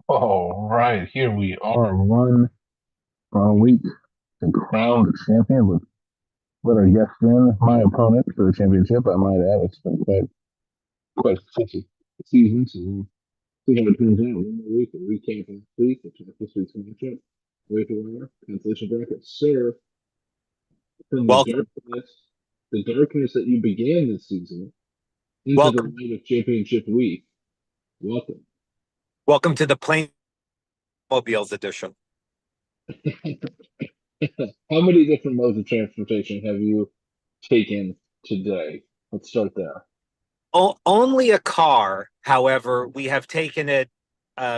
All right, here we are, one week to crown the champion with our guest in, my opponent for the championship. I might add, it's been quite a touchy season, so we'll see how it turns out. One more week, a recap of the week, this week's matchup. Wait for our consolation bracket, sir. From Welcome, the darkness that you began this season into the welcome, light of championship week. Welcome. welcome to the Plainmobiles edition. How many different modes of transportation have you taken today? Let's start there. Only a car, however, we have taken it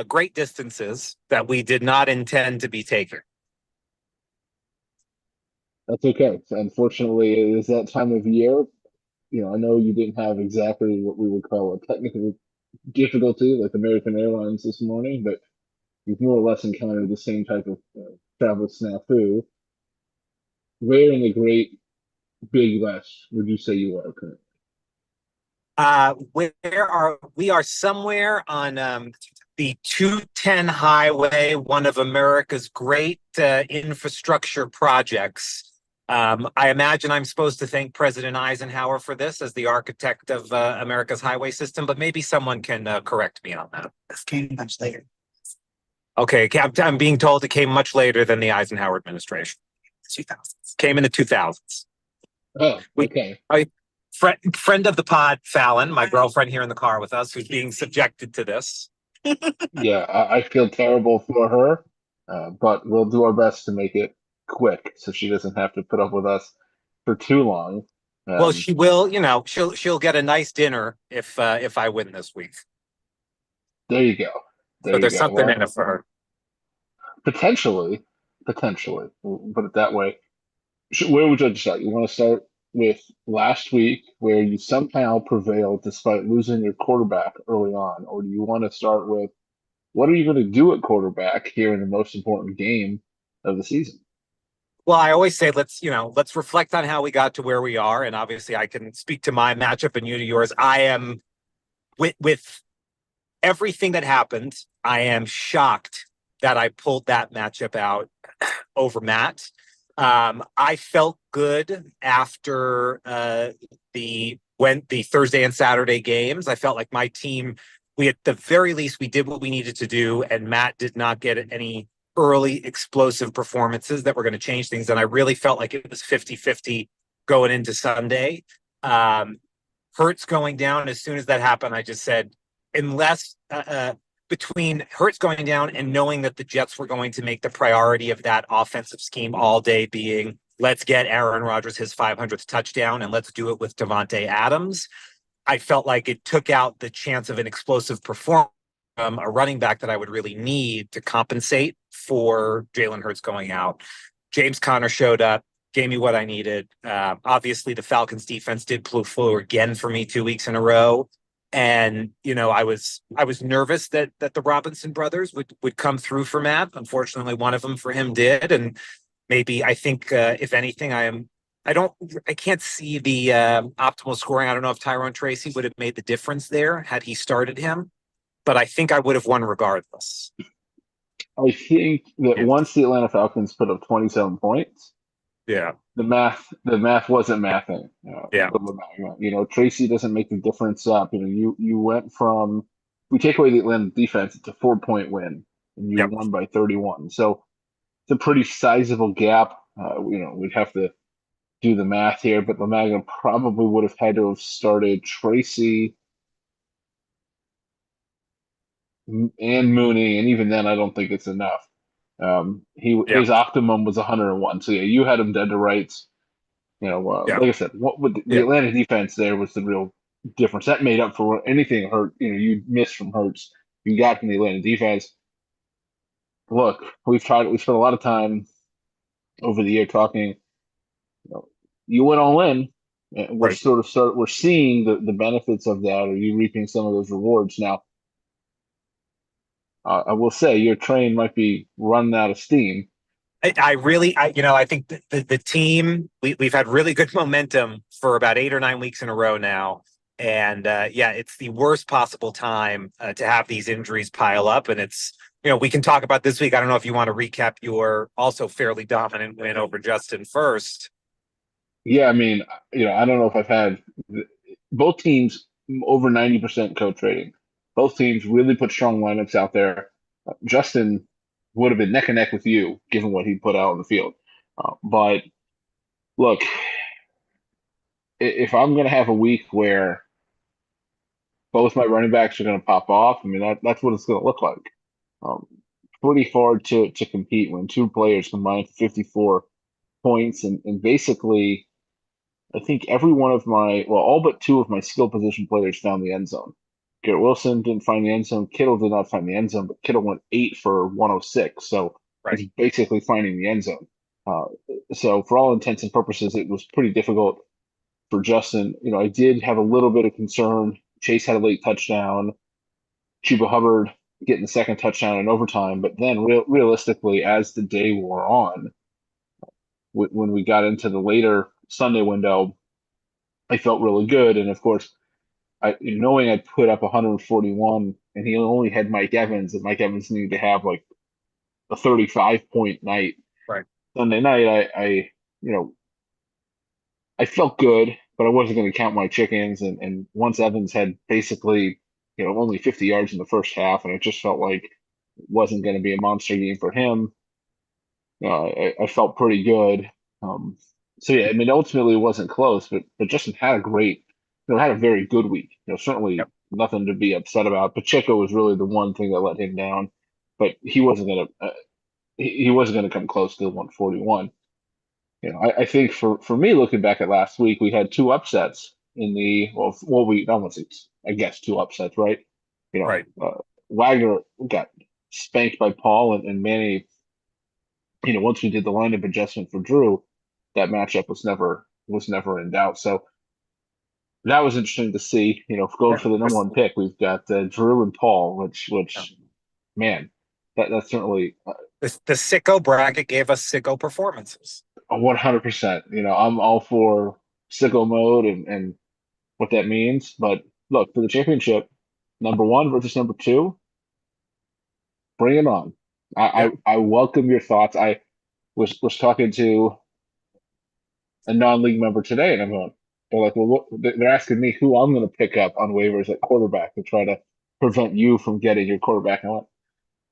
great distances that we did not intend to be taking. That's okay. So unfortunately, it is that time of year. I know you didn't have exactly what we would call a technical difficulty like American Airlines this morning, but you've more or less encountered the same type of travel snafu. Where in the great Big West would you say you are currently? Where are we? Are somewhere on the 210 highway, one of America's great infrastructure projects. I imagine I'm supposed to thank President Eisenhower for this as the architect of America's highway system, but maybe someone can correct me on that. This came much later. Okay, I'm being told it came much later than the Eisenhower administration. 2000s. Came in the 2000s. Oh, We, okay. friend of the pod, Fallon, my girlfriend here in the car with us, who's being subjected to this. Yeah, I feel terrible for her, but we'll do our best to make it quick so she doesn't have to put up with us for too long. Well, Um, she will, she'll get a nice dinner if I win this week. there you go. There So you there's go. something Well, in it for her. potentially, we'll put it that way. Where would you like to start? You want to start with last week, where you somehow prevailed despite losing your quarterback early on, or do you want to start with what are you going to do at quarterback here in the most important game of the season? Well, I always say let's reflect on how we got to where we are, and obviously I can speak to my matchup and you to yours. I am with everything that happened. I am shocked that I pulled that matchup out over Matt. I felt good after the Thursday and Saturday games. I felt like my team, we at the very least we did what we needed to do, and Matt did not get any early explosive performances that were going to change things. And I really felt like it was 50-50 going into Sunday. Um, Hurts going down, as soon as that happened, I just said, unless between Hurts going down and knowing that the Jets were going to make the priority of that offensive scheme all day being, let's get Aaron Rodgers his 500th touchdown and let's do it with Devontae Adams, I felt like it took out the chance of an explosive performance from a running back that I would really need to compensate for Jalen Hurts going out. James Conner showed up, gave me what I needed. Obviously, the Falcons defense did flew again for me 2 weeks in a row. And I was nervous that the Robinson brothers would come through for Matt. Unfortunately, one of them for him did, and maybe I think if anything, I can't see the optimal scoring. I don't know if Tyrone Tracy would have made the difference there had he started him, but I think I would have won regardless. I think that Yeah, once the Atlanta Falcons put up 27 points, yeah, the math wasn't mathing. yeah, Tracy doesn't make the difference up. You went from we take away the Atlanta defense, it's a 4 point win, and you yep. won by 31. So it's a pretty sizable gap. We'd have to do the math here, but Lamaga probably would have had to have started Tracy and Mooney, and even then, I don't think it's enough. Yeah, His optimum was 101. So yeah, you had him dead to rights. yeah, Like I said, what would the yeah. Atlanta defense there was the real difference. That made up for anything hurt. You missed from Hurts. You got from the Atlanta defense. Look, we spent a lot of time over the year talking. You went all in. And Right. we're seeing the benefits of that. Are you reaping some of those rewards now? I will say your train might be running out of steam. I really, I think the team we've had really good momentum for about 8 or 9 weeks in a row now, And yeah, it's the worst possible time to have these injuries pile up. And it's, we can talk about this week. I don't know if you want to recap your also fairly dominant win over Justin first. Yeah, I mean, I don't know if I've had both teams over 90% coach rating. Both teams really put strong lineups out there. Justin would have been neck and neck with you, given what he put out on the field. But look, if I'm going to have a week where both my running backs are going to pop off, I mean, that's what it's going to look like. Um, Pretty hard to compete when two players combine for 54 points and basically I think every one of all but two of my skill position players found the end zone. Garrett Wilson didn't find the end zone. Kittle did not find the end zone, but Kittle went 8 for 106. So Right. it's basically finding the end zone. Uh, so for all intents and purposes, it was pretty difficult for Justin. I did have a little bit of concern. Chase had a late touchdown. Chuba Hubbard getting the second touchdown in overtime. But then realistically, as the day wore on, when we got into the later Sunday window, I felt really good. And of course, knowing I put up 141 and he only had Mike Evans, and Mike Evans needed to have like a 35-point night Right. Sunday night, you know, I felt good, but I wasn't going to count my chickens. And once Evans had basically, only 50 yards in the first half, and it just felt like it wasn't going to be a monster game for him, I felt pretty good. Um, so yeah, I mean, ultimately it wasn't close, but Justin had a great, had a very good week. Certainly Yep. nothing to be upset about. Pacheco was really the one thing that let him down, but he wasn't gonna come close to the 141. I think for me, looking back at last week, we had two upsets in the we almost I guess two upsets, right? Right. Wagner got spanked by Paul, and Manny, once we did the lineup adjustment for Drew, that matchup was never in doubt. So that was interesting to see. Going Yeah. for the number one pick, we've got Drew and Paul, which man, that's certainly The sicko bracket gave us sicko performances. 100%. I'm all for sicko mode and what that means. But look, for the championship, number one versus number two, bring it on. I Yeah. I, I welcome your thoughts. I was talking to a non-league member today, and I'm going, they're like, well, they're asking me who I'm going to pick up on waivers at quarterback to try to prevent you from getting your quarterback. And I went,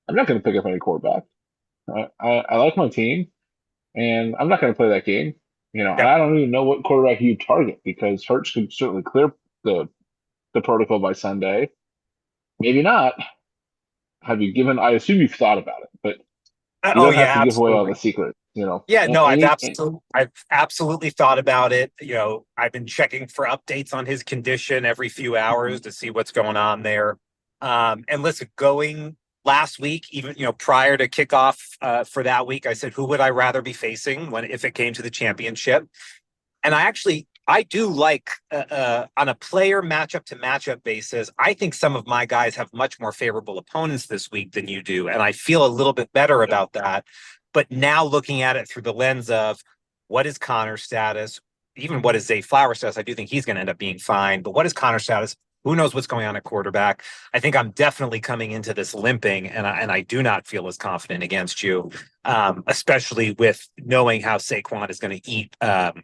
I'm not going to pick up any quarterback. I like my team, and I'm not going to play that game. And Yep. I don't even know what quarterback you target because Hurts could certainly clear the the protocol by Sunday. Maybe not. Have you given? I assume you've thought about it, but you Oh don't have yeah, to give away all the absolutely. secrets. Yeah, no, Any I've absolutely thought about it. I've been checking for updates on his condition every few hours to see what's going on there. And listen, going last week, even prior to kickoff for that week, I said, who would I rather be facing if it came to the championship? And I do like on a player matchup to matchup basis. I think some of my guys have much more favorable opponents this week than you do, and I feel a little bit better about that. But now looking at it through the lens of what is Connor's status, even what is Zay Flowers' status, I do think he's going to end up being fine. But what is Connor's status? Who knows what's going on at quarterback? I think I'm definitely coming into this limping, and I do not feel as confident against you, especially with knowing how Saquon is going to eat,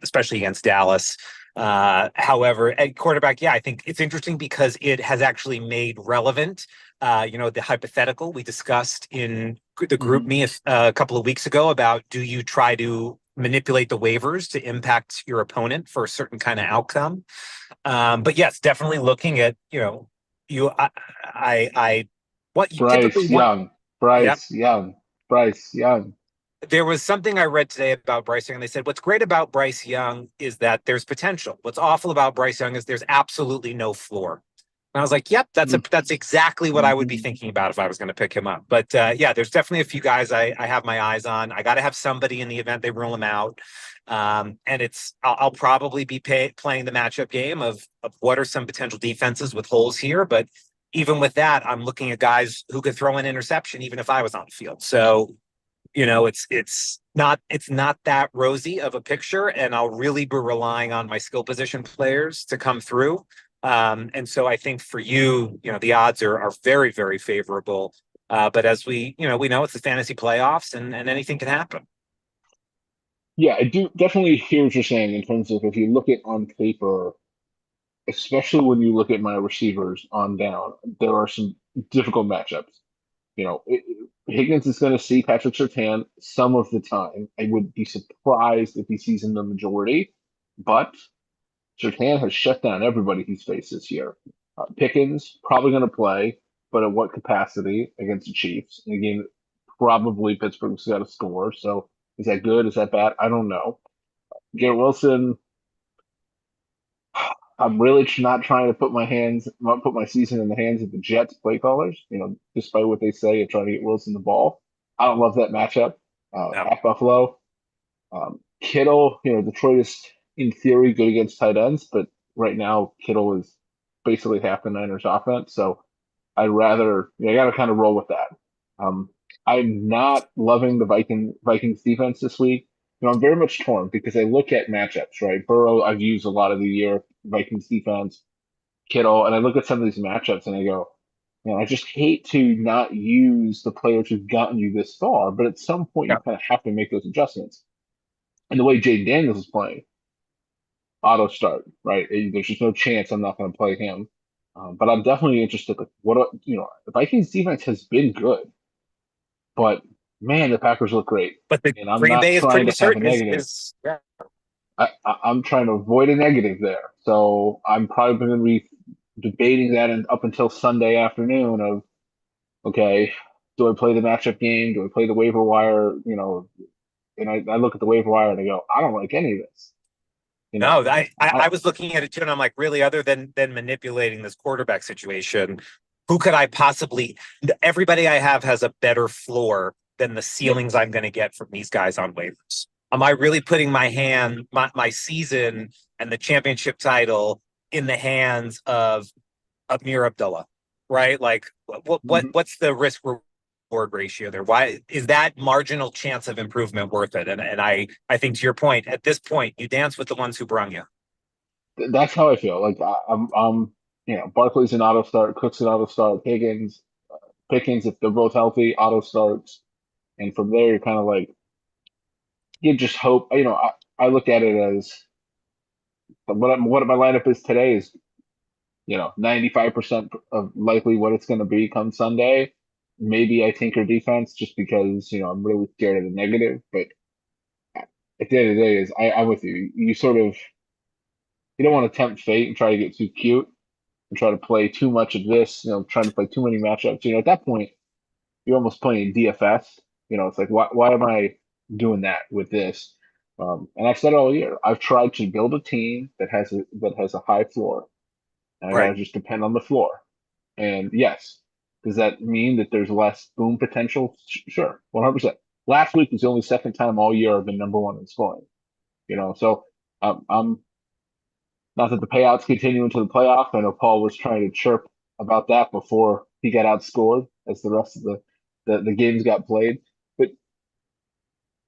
especially against Dallas. However, at quarterback, yeah, I think it's interesting because it has actually made relevant, the hypothetical we discussed in the group me a couple of weeks ago about do you try to manipulate the waivers to impact your opponent for a certain kind of outcome? But yes, definitely looking at, you, what you typically Bryce want. Young, Yeah. Bryce Young, Bryce Young. There was something I read today about Bryce Young, and they said what's great about Bryce Young is that there's potential. What's awful about Bryce Young is there's absolutely no floor. And I was like, yep, that's exactly what I would be thinking about if I was going to pick him up. But yeah, there's definitely a few guys I have my eyes on. I got to have somebody in the event they rule him out. And I'll probably be playing the matchup game of what are some potential defenses with holes here. But even with that, I'm looking at guys who could throw an interception even if I was on the field. So it's not that rosy of a picture, and I'll really be relying on my skill position players to come through. And so I think for you, the odds are very, very favorable. But as we know it's the fantasy playoffs and anything can happen. Yeah, I do definitely hear what you're saying in terms of if you look at on paper, especially when you look at my receivers on down, there are some difficult matchups. Higgins is going to see Patrick Surtain some of the time. I would be surprised if he sees him the majority, but Surtain has shut down everybody he's faced this year. Pickens probably going to play, but at what capacity against the Chiefs? And again, probably Pittsburgh's got to score. So is that good? Is that bad? I don't know. Garrett Wilson, I'm really not trying to put my season in the hands of the Jets play callers. Despite what they say and trying to get Wilson the ball. I don't love that matchup No, at Buffalo. Kittle, Detroit is in theory good against tight ends, but right now Kittle is basically half the Niners offense. So I'd rather, I got to kind of roll with that. Um, I'm not loving the Vikings defense this week. I'm very much torn because I look at matchups, right? Burrow, I've used a lot of the year, Vikings defense, Kittle, and I look at some of these matchups and I go, I just hate to not use the players who've gotten you this far, but at some point you no. kind of have to make those adjustments. And the way Jaden Daniels is playing, auto start, right? There's just no chance I'm not going to play him. But I'm definitely interested. Like, the Vikings defense has been good, but man, the Packers look great. But the And I'm Green not Bay is trying pretty to have a certain is negative. is yeah. I'm trying to avoid a negative there. So I'm probably going to be debating that up until Sunday afternoon of, okay, do I play the matchup game? Do I play the waiver wire? And I look at the waiver wire and I go, I don't like any of this. You know, No, I I, I was looking at it too, and I'm like, really, other than manipulating this quarterback situation, who could I possibly? Everybody I have has a better floor than the yep. ceilings I'm going to get from these guys on waivers. Am I really putting my season and the championship title in the hands of Amir Abdullah? Right? Like, Mhm. what's the risk reward ratio there? Why is that marginal chance of improvement worth it? And I think to your point, at this point, you dance with the ones who brung you. That's how I feel. Like Barkley's an auto start, Cook's an auto start, Pickens, if they're both healthy, auto starts, and from there you're kind of like you just hope. I look at it as what my lineup is today is 95% of likely what it's going to be come Sunday. Maybe I tinker defense just because I'm really scared of the negative, but at the end of the day, I'm with you. You sort of you don't want to tempt fate and try to get too cute and try to play too much of this, trying to play too many matchups. At that point, you're almost playing DFS. It's like, why am I doing that with this? And I've said all year, I've tried to build a team that has a high floor, and I Right. gotta just depend on the floor. And yes, does that mean that there's less boom potential? Sure, 100%. Last week was the only second time all year I've been number one in scoring. So I'm not that the payouts continue into the playoffs. I know Paul was trying to chirp about that before he got outscored as the rest of the games got played. But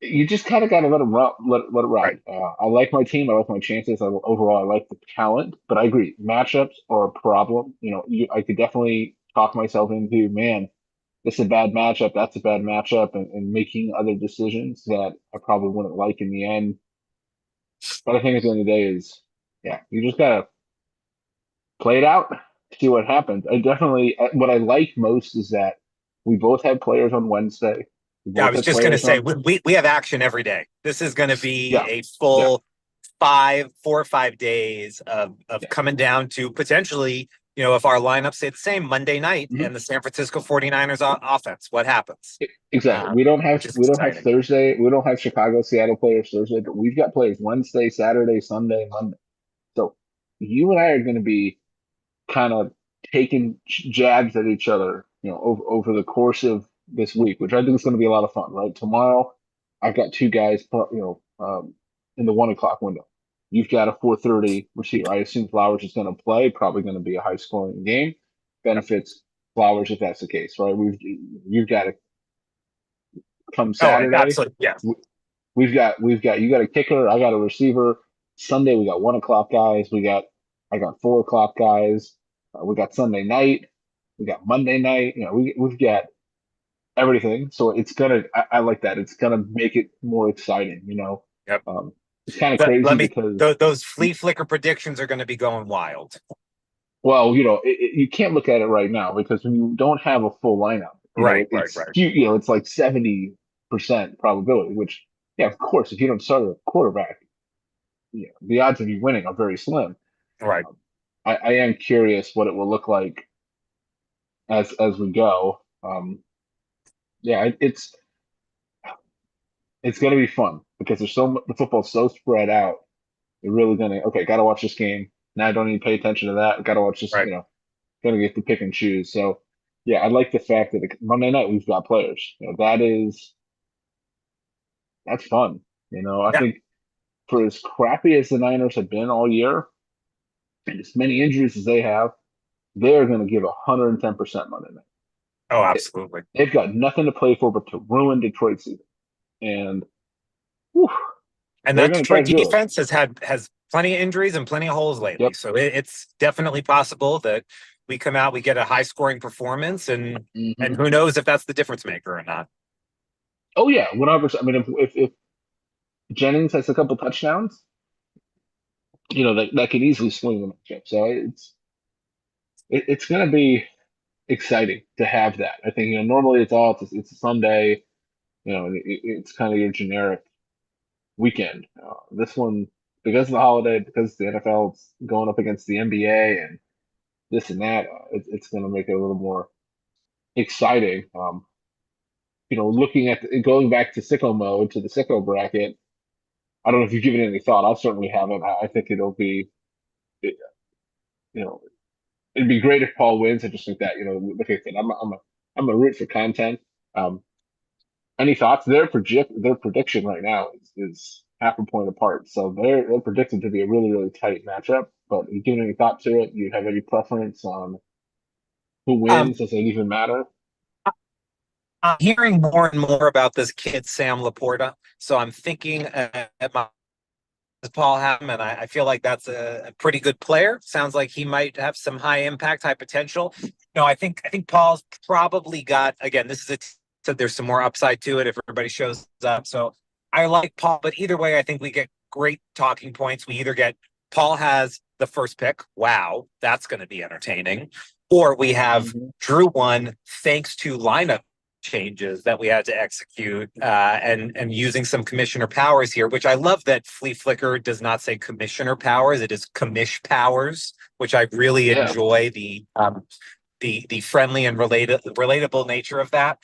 you just kind of got to let it Right. ride. I like my team. I like my chances. Overall, I like the talent. But I agree, matchups are a problem. I could definitely talk myself into, man, this is a bad matchup. That's a bad matchup, and making other decisions that I probably wouldn't like in the end. But I think at the end of the day is, yeah, you just gotta play it out, see what happens. What I like most is that we both had players on Wednesday. We Yeah, I both was had just going to players say on, we have action every day. This is going to be yeah, a yeah, full 4 or 5 days of yeah. coming down to potentially, if our lineups stay the same Monday night Mhm. and the San Francisco 49ers offense, what happens? Exactly. We don't have Which is we don't have exciting. Thursday. We don't have Chicago, Seattle players Thursday, but we've got players Wednesday, Saturday, Sunday, Monday. So you and I are going to be kind of taking jabs at each other, over the course of this week, which I think is going to be a lot of fun. Right, tomorrow, I've got two guys, in the 1 o'clock window. You've got a 4:30 receiver. I assume Flowers is going to play. Probably going to be a high scoring game. Benefits Flowers if that's the case, right? You've got to come Oh, Saturday. absolutely. Yeah. We've got you got a kicker. I got a receiver. Sunday we got 1 o'clock guys. We got I got 4 o'clock guys. We got Sunday night. We got Monday night. We've got everything. So it's gonna. I like that. It's gonna make it more exciting. Yep. Um, it's kind of Let, crazy let me because, those flea flicker predictions are going to be going wild. well, you can't look at it right now because when you don't have a full lineup, Right, right, right, it's like 70% probability. Which, yeah, of course, if you don't start a quarterback, the odds of you winning are very slim. right. Um, I am curious what it will look like as we go. Yeah, it's going to be fun because the football's so spread out. You're really gonna, okay, got to watch this game. Now I don't even pay attention to that. Got to watch this. Right. Gonna get to pick and choose. So yeah, I like the fact that Monday night we've got players. That's fun. I Yeah. think for as crappy as the Niners have been all year, and as many injuries as they have, they're going to give 110% Monday night. Oh, They- absolutely. They've got nothing to play for but to ruin Detroit's season, and whew, And they're that going to try Detroit to do it. defense has plenty of injuries and plenty of holes lately. Yep. So it's definitely possible that we come out, we get a high scoring performance, and Hmm. who knows if that's the difference maker or not. Oh yeah, 100%. I mean, if Jennings has a couple touchdowns, that could easily swing the matchup. So it's going to be exciting to have that. I think normally it's a Sunday, it's kind of your generic weekend. This one, because of the holiday, because the NFL's going up against the NBA and this and that, it's going to make it a little more exciting. Looking at going back to sicko mode to the sicko bracket. I don't know if you've given it any thought. I certainly haven't. I think you know, it'd be great if Paul wins. I just think that, like I said, I'm a root for content. Um, Any thoughts? Their prediction right now is half a point apart, so they're predicted to be a really really tight matchup. But you giving any thought to it? Do you have any preference on who Um, wins? Does it even matter? I'm hearing more and more about this kid Sam Laporta, so I'm thinking at my Paul Hamm, and I feel like that's a pretty good player. Sounds like he might have some high impact, high potential. No, I think Paul's probably got, again. This is so there's some more upside to it if everybody shows up. So I like Paul, but either way, I think we get great talking points. We either get Paul has the first pick. Wow, that's going to be entertaining. Or we have Hmm. Drew won thanks to lineup changes that we had to execute, and using some commissioner powers here, which I love that Flea Flicker does not say commissioner powers; it is commish powers, which I really Yeah, enjoy the friendly and relatable nature of that.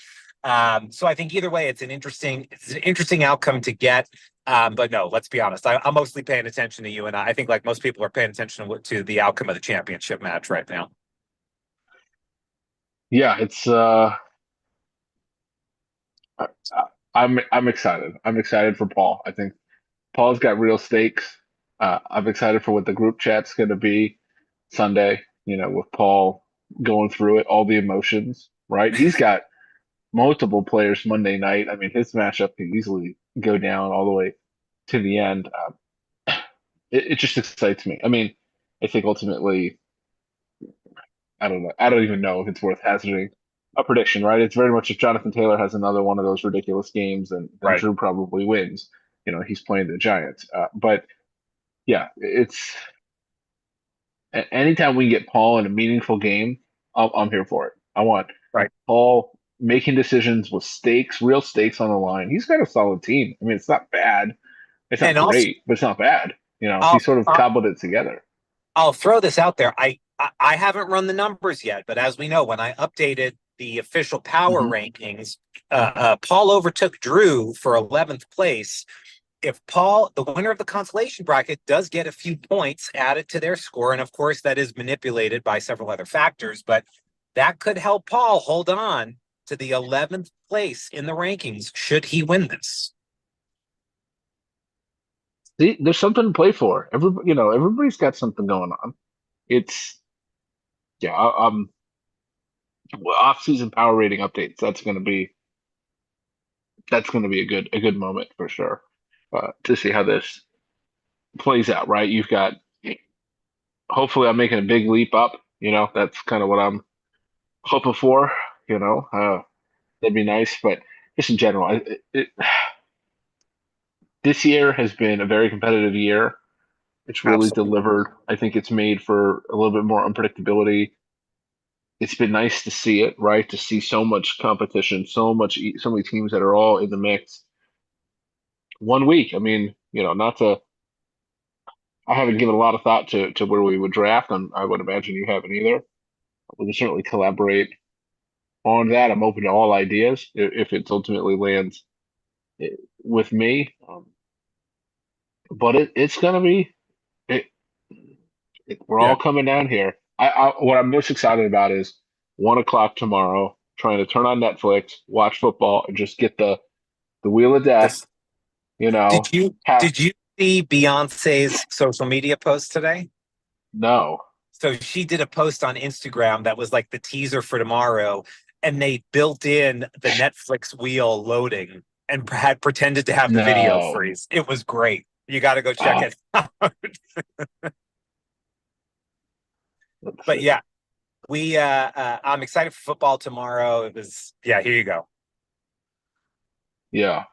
So I think either way, it's an interesting outcome to get. But no, let's be honest. I'm mostly paying attention to you, and I think like most people are paying attention to the outcome of the championship match right now. yeah. I, I'm excited. I'm excited for Paul. I think Paul's got real stakes. I'm excited for what the group chat's going to be Sunday. With Paul going through it, all the emotions. Right? He's got multiple players Monday night. I mean, his matchup can easily go down all the way to the end. It just excites me. I mean, I think ultimately, I don't know. I don't even know if it's worth hazarding a prediction, right? It's very much if Jonathan Taylor has another one of those ridiculous games, then Right. Drew probably wins. He's playing the Giants. But yeah, anytime we get Paul in a meaningful game, I'm here for it. I want Right. Paul making decisions with stakes, real stakes on the line. He's got a solid team. I mean, it's not bad. It's not And also, great, but it's not bad. He I'll, sort of I'll cobbled it together. I'll throw this out there. I haven't run the numbers yet, but as we know, when I updated the official power Hmm. rankings, Paul overtook Drew for 11th place. If Paul, the winner of the consolation bracket, does get a few points added to their score, and of course that is manipulated by several other factors, but that could help Paul hold on to the 11th place in the rankings should he win this. See, there's something to play for. Everybody's got something going on. It's yeah. Well, off-season power rating updates. That's gonna be a good moment for sure. To see how this plays out. Right? You've got hopefully I'm making a big leap up. That's kind of what I'm hoping for. That'd be nice. But just in general, this year has been a very competitive year. It's really Absolutely. delivered. I think it's made for a little bit more unpredictability. It's been nice to see it, right? To see so much competition, so many teams that are all in the mix. 1 week. I mean, not to. I haven't given a lot of thought to where we would draft, and I would imagine you haven't either. We can certainly collaborate on that. I'm open to all ideas if it ultimately lands eh, with me. But it's gonna be it, we're Yeah. all coming down here. What I'm most excited about is 1 o'clock tomorrow, trying to turn on Netflix, watch football, and just get the wheel of death. This, You did know, you have did you see Beyonce's social media post today? no, So she did a post on Instagram that was like the teaser for tomorrow, and they built in the Netflix wheel loading and had pretended to have the video no. freeze. It was great. You got to go check Ah, it out. let's But see. yeah, we I'm excited for football tomorrow. It was yeah, here you go. Yeah,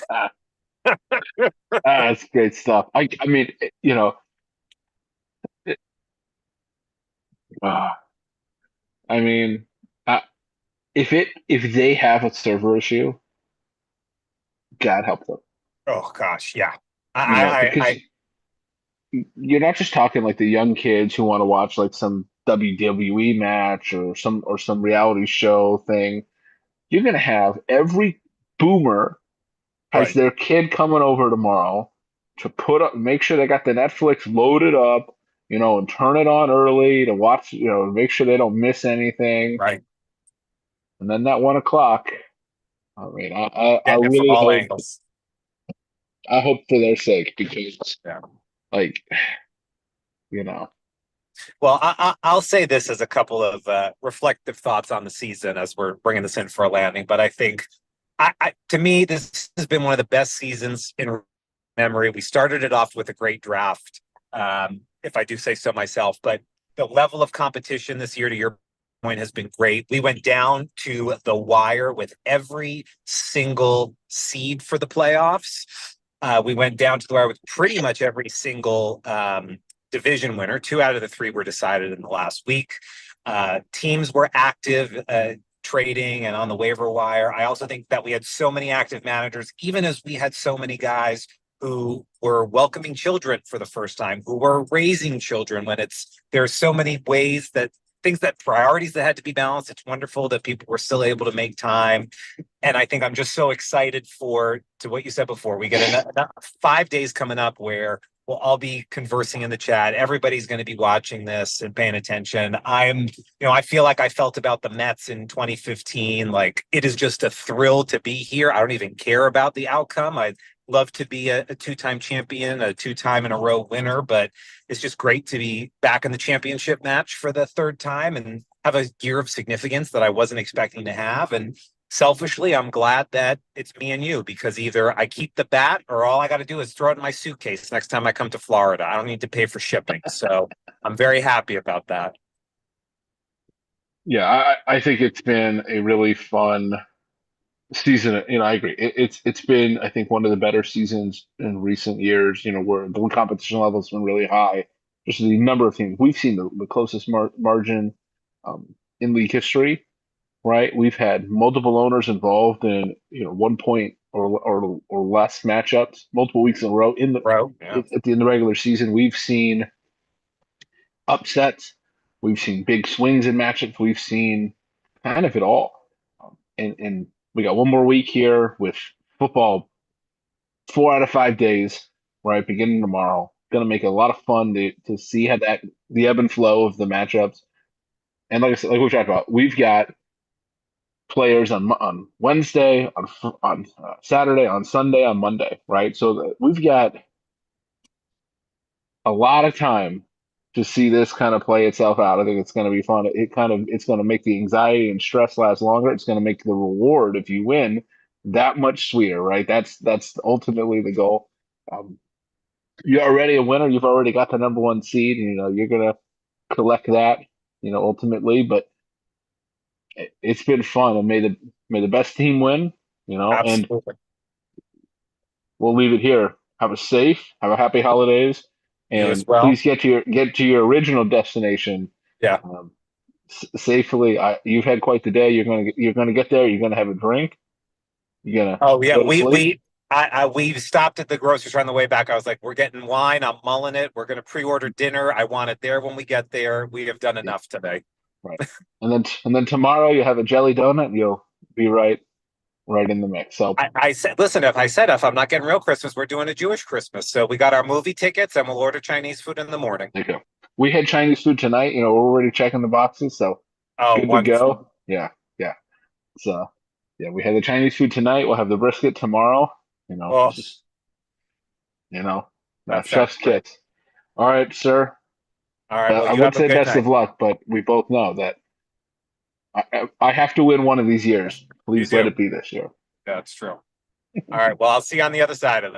ah, that's great stuff. I mean, it, ah, I mean, uh, if they have a server issue, God help them. Oh gosh, yeah. I Because I you're not just talking like the young kids who want to watch like some WWE match or some reality show thing. You're gonna have every boomer has right, their kid coming over tomorrow to put up, make sure they got the Netflix loaded up, and turn it on early to watch, make sure they don't miss anything. right. And then that 1 o'clock, I mean, I Getting it from really all hope, angles. I hope for their sake because, Yeah. like, you know, Well, I'll say this as a couple of reflective thoughts on the season as we're bringing this in for a landing. But I think, to me, this has been one of the best seasons in memory. We started it off with a great draft, if I do say so myself. But the level of competition this year, to your point, has been great. We went down to the wire with every single seed for the playoffs. We went down to the wire with pretty much every single division winner. Two out of the three were decided in the last week. Teams were active. Trading and on the waiver wire. I also think that we had so many active managers, even as we had so many guys who were welcoming children for the first time, who were raising children when there's so many ways that things that priorities that had to be balanced. It's wonderful that people were still able to make time. And I think I'm just so excited to what you said before. We get another 5 days coming up where we'll all be conversing in the chat. Everybody's going to be watching this and paying attention. I feel like I felt about the Mets in 2015. Like it is just a thrill to be here. I don't even care about the outcome. I'd love to be a two-time champion, a two-time in a row winner, but it's just great to be back in the championship match for the third time and have a year of significance that I wasn't expecting to have. And selfishly, I'm glad that it's me and you because either I keep the bat or all I got to do is throw it in my suitcase next time I come to Florida. I don't need to pay for shipping. So I'm very happy about that. yeah, I think it's been a really fun season. I agree. It's been, I think, one of the better seasons in recent years. Where the competition level has been really high. Just the number of teams we've seen the closest margin in league history. Right, we've had multiple owners involved in 1 point or less matchups, multiple weeks in a row Bro, yeah. at the end of the regular season. We've seen upsets. We've seen big swings in matchups. We've seen kind of it all. And we got one more week here with football, 4 out of 5 days, right? Beginning tomorrow. Going to make it a lot of fun to see how the ebb and flow of the matchups. And like I said, like we talked about, we've got players on Wednesday, on Saturday, on Sunday, on Monday, right? So we've got a lot of time to see this kind of play itself out. I think it's going to be fun. It's going to make the anxiety and stress last longer. It's going to make the reward if you win that much sweeter, right? That's ultimately the goal. Um, you're already a winner. You've already got the number one seed. You know you're going to collect that. You know ultimately, but it's been fun. And may the best team win. You know, and Absolutely. we'll leave it here. Have a safe, have a happy holidays, You as and well. please get to your original destination Yeah. um, safely. You've had quite the day. You're gonna get there. You're gonna have a drink. You're gonna Oh yeah. go to sleep. We stopped at the grocery store on the way back. I was like, we're getting wine. I'm mulling it. We're going to pre-order dinner. I want it there when we get there. We have done Yeah, enough today. right. And then tomorrow you have a jelly donut. And you'll be right in the mix. So I said, listen, if I'm not getting real Christmas, we're doing a Jewish Christmas. So we got our movie tickets and we'll order Chinese food in the morning. there you go. We had Chinese food tonight. You know, we're already checking the boxes, so Oh, good to wonderful. go. Yeah, yeah. So yeah, we had the Chinese food tonight. We'll have the brisket tomorrow. You know, Oh, just you know, that sounds chef's great. kiss. All right, sir. All right. Well, I you would have a say good best night. of luck, but we both know that I have to win one of these years. You Please let do. it be this year. That's true. All right. Well, I'll see you on the other side of this.